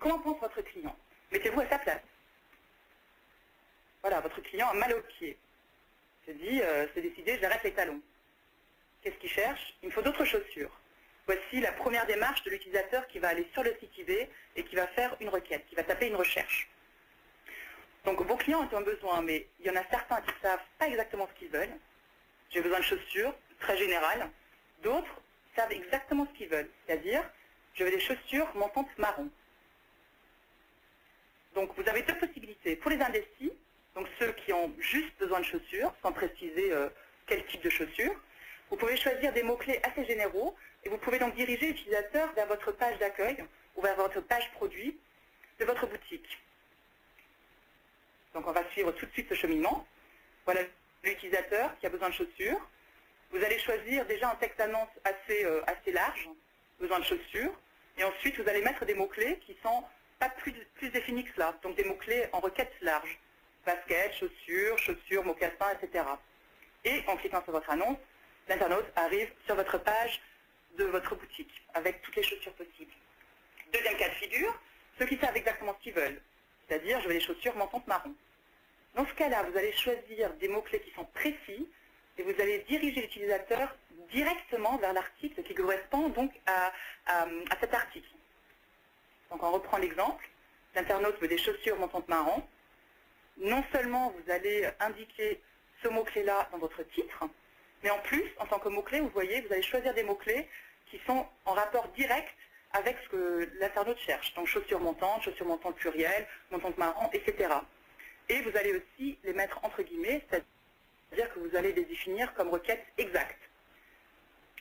comment pense votre client? Mettez-vous à sa place. Voilà, votre client a mal au pied. Il se dit, c'est décidé, j'arrête les talons. Qu'est-ce qu'il cherche? Il me faut d'autres chaussures. Voici la première démarche de l'utilisateur qui va aller sur le site eBay et qui va faire une requête, qui va taper une recherche. Donc vos clients ont un besoin, mais il y en a certains qui ne savent pas exactement ce qu'ils veulent. J'ai besoin de chaussures, très générales. D'autres savent exactement ce qu'ils veulent, c'est-à-dire, je veux des chaussures montantes marron. Donc vous avez deux possibilités. Pour les indécis, donc ceux qui ont juste besoin de chaussures, sans préciser quel type de chaussures, vous pouvez choisir des mots-clés assez généraux et vous pouvez donc diriger l'utilisateur vers votre page d'accueil ou vers votre page produit de votre boutique. Donc on va suivre tout de suite ce cheminement. Voilà l'utilisateur qui a besoin de chaussures. Vous allez choisir déjà un texte annonce assez large, besoin de chaussures, et ensuite vous allez mettre des mots-clés qui sont pas plus définis que cela, donc des mots-clés en requête large. Basket, chaussures, chaussures, mocassins, etc. Et en cliquant sur votre annonce, l'internaute arrive sur votre page de votre boutique, avec toutes les chaussures possibles. Deuxième cas de figure, ceux qui savent exactement ce qu'ils veulent, c'est-à-dire je veux des chaussures montantes marron. Dans ce cas-là, vous allez choisir des mots-clés qui sont précis et vous allez diriger l'utilisateur directement vers l'article qui correspond donc à cet article. Donc on reprend l'exemple, l'internaute veut des chaussures montantes marron. Non seulement vous allez indiquer ce mot-clé-là dans votre titre, mais en plus, en tant que mot-clé, vous voyez, vous allez choisir des mots-clés qui sont en rapport direct avec ce que l'internaute cherche. Donc chaussures montantes pluriel, montantes marron, etc. Et vous allez aussi les mettre entre guillemets, c'est-à-dire que vous allez les définir comme requêtes exactes.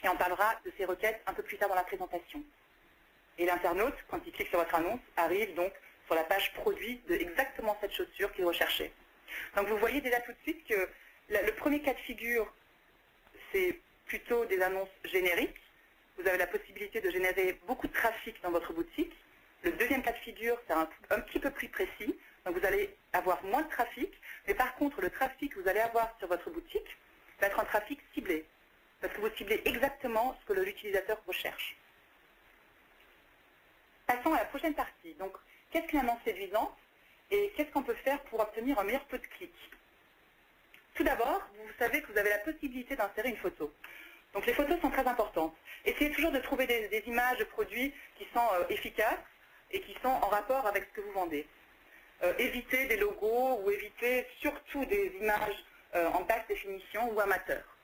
Et on parlera de ces requêtes un peu plus tard dans la présentation. Et l'internaute, quand il clique sur votre annonce, arrive donc sur la page produit de exactement cette chaussure qu'il recherchait. Donc vous voyez déjà tout de suite que le premier cas de figure, c'est plutôt des annonces génériques. Vous avez la possibilité de générer beaucoup de trafic dans votre boutique. Le deuxième cas de figure, c'est un petit peu plus précis. Donc vous allez avoir moins de trafic, mais par contre, le trafic que vous allez avoir sur votre boutique va être un trafic ciblé. Parce que vous ciblez exactement ce que l'utilisateur recherche. Passons à la prochaine partie. Donc, qu'est-ce qu'une annonce séduisante et qu'est-ce qu'on peut faire pour obtenir un meilleur taux de clic? Tout d'abord, vous savez que vous avez la possibilité d'insérer une photo. Donc les photos sont très importantes. Essayez toujours de trouver des images de produits qui sont efficaces et qui sont en rapport avec ce que vous vendez. Évitez des logos ou évitez surtout des images en basse définition ou amateurs.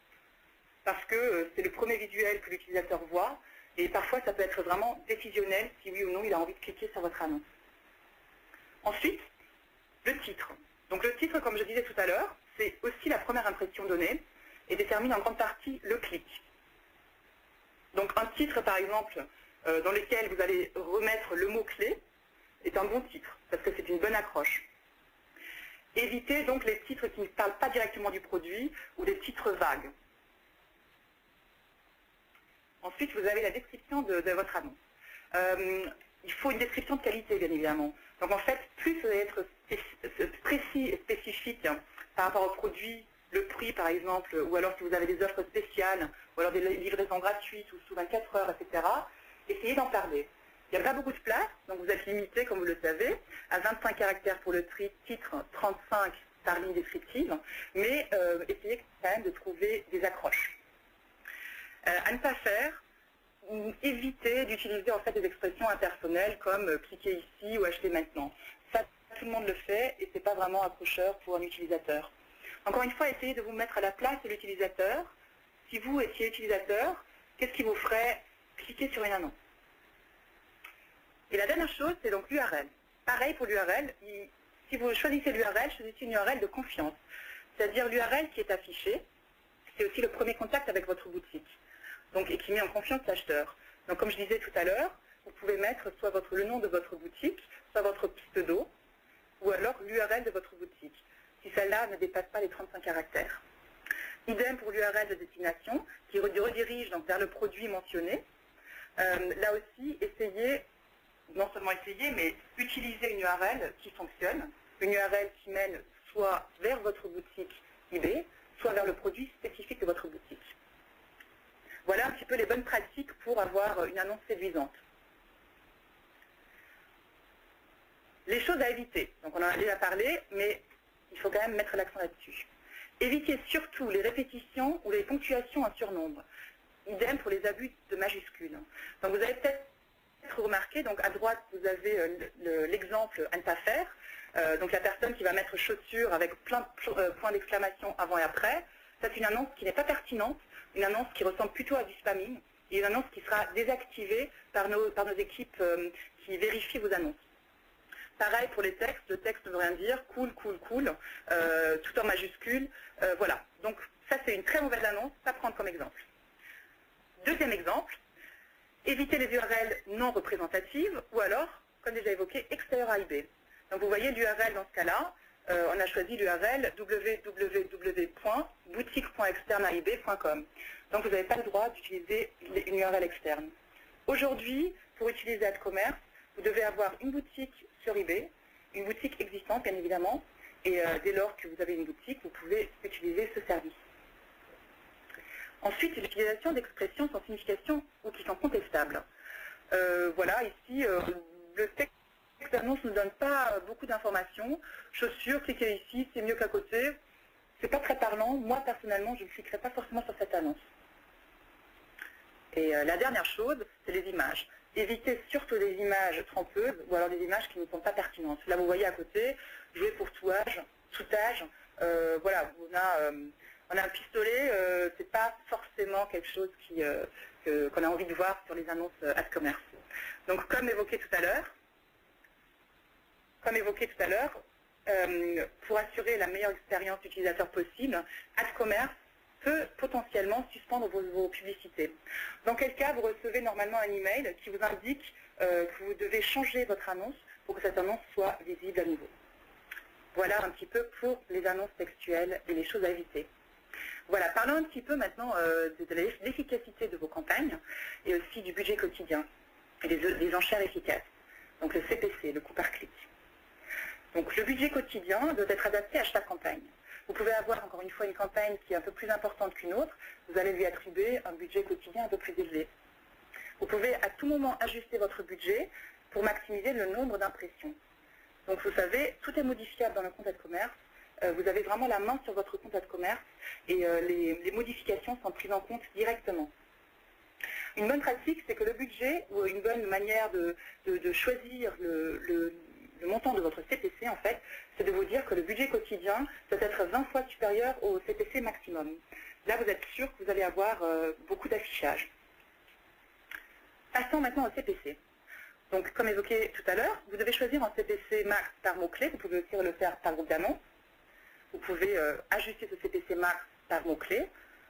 Parce que c'est le premier visuel que l'utilisateur voit et parfois ça peut être vraiment décisionnel si oui ou non il a envie de cliquer sur votre annonce. Ensuite, le titre. Donc le titre, comme je disais tout à l'heure, c'est aussi la première impression donnée et détermine en grande partie le clic. Donc un titre par exemple dans lequel vous allez remettre le mot-clé est un bon titre parce que c'est une bonne accroche. Évitez donc les titres qui ne parlent pas directement du produit ou des titres vagues. Ensuite, vous avez la description de votre annonce. Il faut une description de qualité, bien évidemment. Donc en fait, plus vous allez être précis et spécifique par rapport au produit, le prix par exemple, ou alors si vous avez des offres spéciales, ou alors des livraisons gratuites ou sous 24 heures, etc., essayez d'en parler. Il n'y a pas beaucoup de place, donc vous êtes limité, comme vous le savez, à 25 caractères pour le titre, 35 par ligne descriptive, mais essayez quand même de trouver des accroches. À ne pas faire, évitez d'utiliser en fait des expressions impersonnelles comme cliquez ici ou achetez maintenant. Ça, tout le monde le fait et ce n'est pas vraiment accrocheur pour un utilisateur. Encore une fois, essayez de vous mettre à la place de l'utilisateur. Si vous étiez utilisateur, qu'est-ce qui vous ferait cliquer sur une annonce? Et la dernière chose, c'est donc l'URL. Pareil pour l'URL, si vous choisissez l'URL, choisissez une URL de confiance. C'est-à-dire l'URL qui est affichée, c'est aussi le premier contact avec votre boutique. Donc, et qui met en confiance l'acheteur. Donc comme je disais tout à l'heure, vous pouvez mettre soit le nom de votre boutique, soit votre pseudo, ou alors l'URL de votre boutique, si celle-là ne dépasse pas les 35 caractères. Idem pour l'URL de destination, qui redirige donc vers le produit mentionné. Là aussi, essayez, non seulement essayer, mais utiliser une URL qui fonctionne, une URL qui mène soit vers votre boutique eBay, soit vers le produit spécifique de votre boutique. Voilà un petit peu les bonnes pratiques pour avoir une annonce séduisante. Les choses à éviter, donc on en a déjà parlé, mais il faut quand même mettre l'accent là-dessus. Évitez surtout les répétitions ou les ponctuations en surnombre. Idem pour les abus de majuscules. Donc vous avez peut-être remarqué, donc à droite vous avez l'exemple à ne pas faire. Donc la personne qui va mettre chaussures avec plein de points d'exclamation avant et après. Ça c'est une annonce qui n'est pas pertinente, une annonce qui ressemble plutôt à du spamming, et une annonce qui sera désactivée par nos équipes qui vérifient vos annonces. Pareil pour les textes, le texte ne veut rien dire, cool, cool, cool, tout en majuscule, voilà. Donc ça c'est une très mauvaise annonce, pas prendre comme exemple. Deuxième exemple, éviter les URL non représentatives, ou alors, comme déjà évoqué, extérieur à IB. Donc vous voyez l'URL dans ce cas-là, on a choisi l'URL www.boutique.externeaib.com. Donc vous n'avez pas le droit d'utiliser une URL externe. Aujourd'hui, pour utiliser AdCommerce, vous devez avoir une boutique sur eBay, une boutique existante bien évidemment, et dès lors que vous avez une boutique, vous pouvez utiliser ce service. Ensuite, l'utilisation d'expressions sans signification ou qui sont contestables. Voilà, ici, le texte d'annonce ne donne pas beaucoup d'informations. Chaussures, cliquez ici, c'est mieux qu'à côté. C'est pas très parlant. Moi, personnellement, je ne cliquerai pas forcément sur cette annonce. Et la dernière chose, c'est les images. Évitez surtout des images trompeuses ou alors des images qui ne sont pas pertinentes. Là, vous voyez à côté, jouer pour tout âge, voilà, on a un pistolet, c'est pas forcément quelque chose qu'on a envie de voir sur les annonces AdCommerce. Donc, comme évoqué tout à l'heure, pour assurer la meilleure expérience utilisateur possible, AdCommerce peut potentiellement suspendre vos publicités. Dans quel cas, vous recevez normalement un email qui vous indique que vous devez changer votre annonce pour que cette annonce soit visible à nouveau. Voilà un petit peu pour les annonces textuelles et les choses à éviter. Voilà, parlons un petit peu maintenant de l'efficacité de vos campagnes et aussi du budget quotidien et des enchères efficaces. Donc le CPC, le coût par clic. Donc le budget quotidien doit être adapté à chaque campagne. Vous pouvez avoir encore une fois une campagne qui est un peu plus importante qu'une autre, vous allez lui attribuer un budget quotidien un peu plus élevé. Vous pouvez à tout moment ajuster votre budget pour maximiser le nombre d'impressions. Donc vous savez, tout est modifiable dans le compte AdCommerce. Vous avez vraiment la main sur votre compte AdCommerce et les modifications sont prises en compte directement. Une bonne pratique, c'est que le budget, ou une bonne manière de choisir le montant de votre CPC, en fait, c'est de vous dire que le budget quotidien doit être 20 fois supérieur au CPC maximum. Là, vous êtes sûr que vous allez avoir beaucoup d'affichage. Passons maintenant au CPC. Donc, comme évoqué tout à l'heure, vous devez choisir un CPC max par mot-clé. Vous pouvez aussi le faire par groupe d'annonces. Vous pouvez ajuster ce CPC max par mot-clé.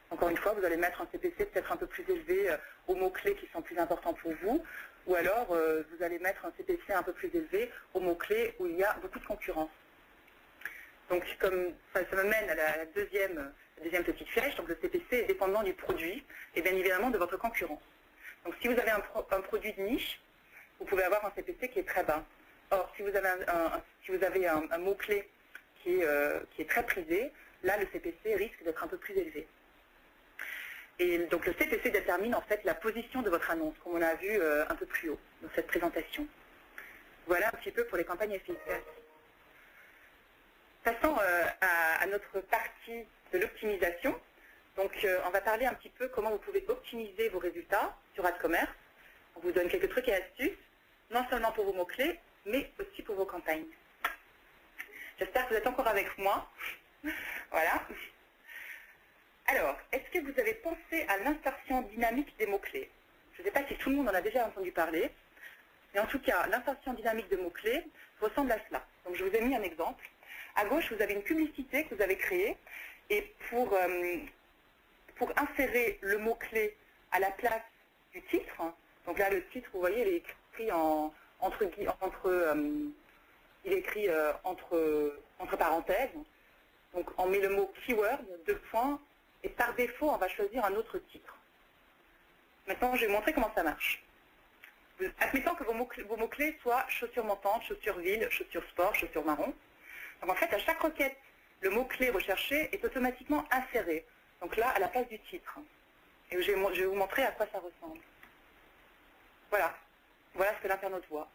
Encore une fois, vous allez mettre un CPC peut-être un peu plus élevé aux mots-clés qui sont plus importants pour vous. Ou alors, vous allez mettre un CPC un peu plus élevé aux mots-clés où il y a beaucoup de concurrence. Donc, comme ça me mène à la deuxième petite flèche. Donc, le CPC est dépendant du produit et bien évidemment de votre concurrence. Donc, si vous avez un produit de niche, vous pouvez avoir un CPC qui est très bas. Or, si vous avez un mot-clé qui est très prisé, là, le CPC risque d'être un peu plus élevé. Et donc, le CPC détermine en fait la position de votre annonce, comme on a vu un peu plus haut dans cette présentation. Voilà un petit peu pour les campagnes efficaces. Passons à notre partie de l'optimisation. Donc, on va parler un petit peu comment vous pouvez optimiser vos résultats sur AdCommerce. On vous donne quelques trucs et astuces, non seulement pour vos mots-clés, mais aussi pour vos campagnes. J'espère que vous êtes encore avec moi. Voilà. Alors, est-ce que vous avez pensé à l'insertion dynamique des mots-clés? Je ne sais pas si tout le monde en a déjà entendu parler, mais en tout cas, l'insertion dynamique de mots-clés ressemble à cela. Donc, je vous ai mis un exemple. À gauche, vous avez une publicité que vous avez créée, et pour insérer le mot-clé à la place du titre, donc là, le titre, vous voyez, il est écrit entre parenthèses. Donc, on met le mot keyword, 2 points, et par défaut, on va choisir un autre titre. Maintenant, je vais vous montrer comment ça marche. Admettons que vos mots-clés soient chaussures montantes, chaussures ville, chaussures sport, chaussures marron. Donc, en fait, à chaque requête, le mot-clé recherché est automatiquement inséré. Donc là, à la place du titre. Et je vais vous montrer à quoi ça ressemble. Voilà. Voilà ce que l'internaute voit.